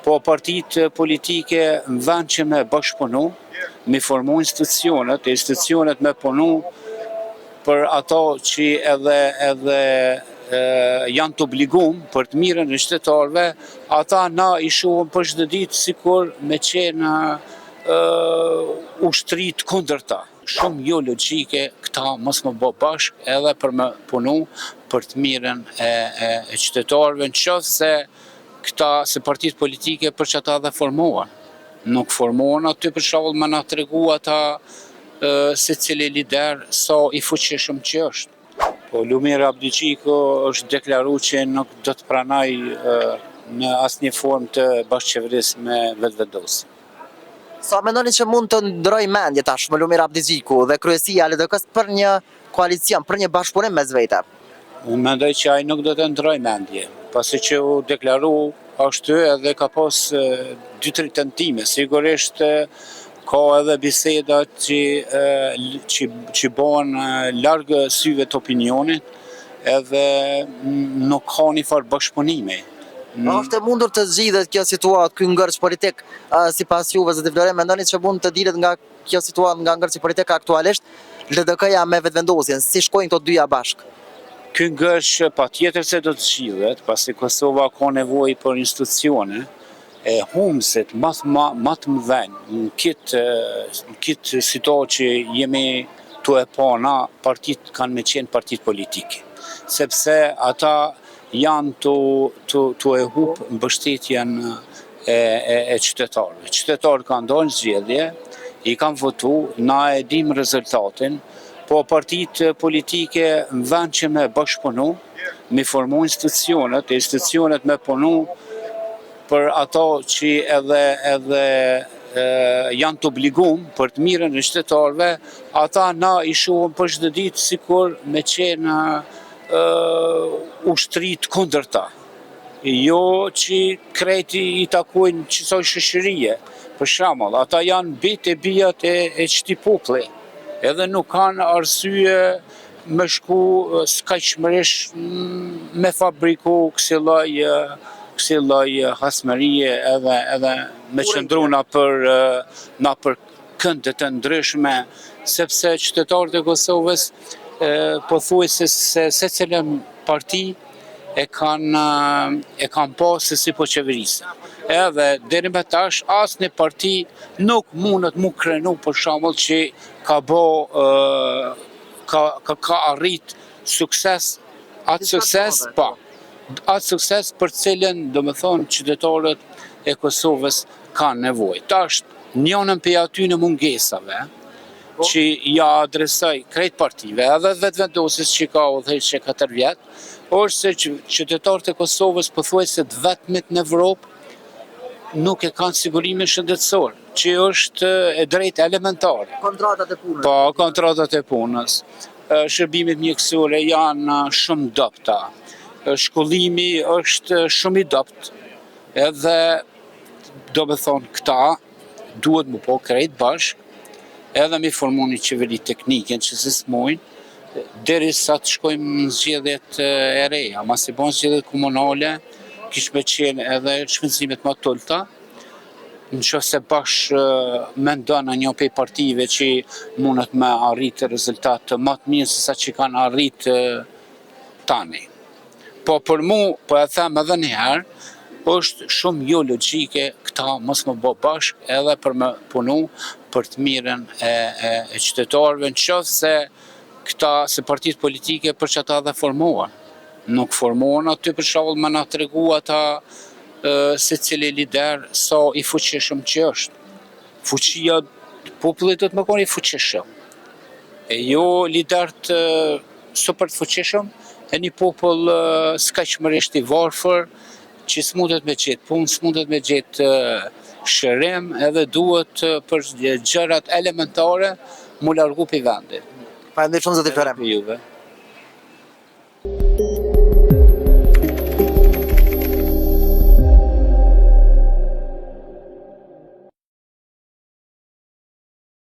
Po partitë politike në vend që me bashkëpunu, me formu institucionet me punu për ato që edhe janë të obligum për të mirën e qytetarëve, ata na i shohim për çdo ditë sikur me qenë ushtri të kundërta. Shumë jo logjike këta mos më bë bashkë edhe për me punu për të mirën e qytetarëve, nëse këta se partitë politike për që ata dhe formohen. Nuk formohen aty për shembull me na tregu ata se cili lider sa i fuqishëm që është. Po Lumir Abdigjiku është deklaruar që nuk do të pranoj në asnjë formë të bashkëqeverisë me vetëvendosin. Sa mendoni që mund të ndrojë mendje tashmë Lumir Abdigjiku dhe kryesia e LDK-s për një koalicion, për një bashkëpunim mes vete? Unë mendoj që ai nuk do të ndrojë mendje, pasi që u deklaru ashtu edhe ka pas 2-3 tentime, sigurisht ka edhe biseda që bëhen larg syve të opinionit edhe nuk ka një farë bashkëpunimi. Është e mundur të zgjidhet kjo situatë, ky ngërç politik sipas juve, zoti Florent, mendoni që mund të dilet nga kjo situatë, nga ngërçi politik aktualisht, LDK-ja me vetëvendosjen, si shkojnë këto dyja bashkë? Ky ngërç patjetër se do të zgjidhet, pasi Kosova ka nevojë për institucione e humsit më të mëdhenj në këtë situatë që jemi tu e pa na, partitë kanë me qenë partitë politike, sepse ata janë të e hupë mbështetjen e qytetarëve. Qytetarët kanë ndonë zgjedhje, i kanë votu, na e dim rezultatin, po partitë politike në vend që me bashkëpunu, me formu institucionet me punu për ato që edhe janë të obligum për të mirën e qytetarëve, ata na i shohim për çdo ditë sikur me qenë ushtri të kundërta. Jo që krejti i takojnë qësoj shoqërie. Për shembull, ata janë bitë e bijat e çti populli. Edhe nuk kanë arsye me shku skajshmërisht me fabriku kësi lloj hasmërie edhe me qëndru na për këndet e ndryshme, sepse qytetarët e Kosovës pothuajse se secilën parti e kanë pasë si po qeverisë. Edhe deri më tash asnjë parti nuk mundet mu krenu për shembull që ka arrit sukses, atë sukses për cilën domethënë qytetarët e Kosovës kanë nevojë. Tash njënën prej atyre mungesave që ja adresoj krejt partive, edhe vetëvendosis që ka udhëheqë 4 vjet, është se qytetarët e Kosovës pothuajse të vetmit në Evropë nuk e kanë sigurimin shëndetësor, që është e drejtë elementare. Kontratat e punës. Po, kontratat e punës. Shërbimet mjekësore janë shumë dobta. Shkollimi është shumë i dopt. Edhe do me thonë këta duhet më po krejt bashkë, edhe me formu një qeveri teknike që se smojnë, derisa të shkojmë në zgjedhjet e reja, mas i bon zgjedhjet komunale, kishme qenë edhe shpenzimet më të ulta, nëse bashkë mendon në një prej partive që mundet me arritë rezultat më të mirë se sa që kanë arritë tani. Po për mu, po e them edhe një herë, është shumë jo logjike këta mos më bë bashkë edhe për me punu për të mirën e qytetarëve, nëse këta se partitë politike për që ata dhe formohen. Nuk formohen aty për shembull me na tregu ata se cili lider sa i fuqishëm që është. Fuqia popullit do të më koni i fuqishëm. E jo lider të super të fuqishëm, e një popull skajshmërisht i varfër, që s'mundet me gjetë punë, s'mundet me gjetë shërim, edhe duhet për gjërat elementare mu largu për vendit. Faleminderit shumë zoti Florent.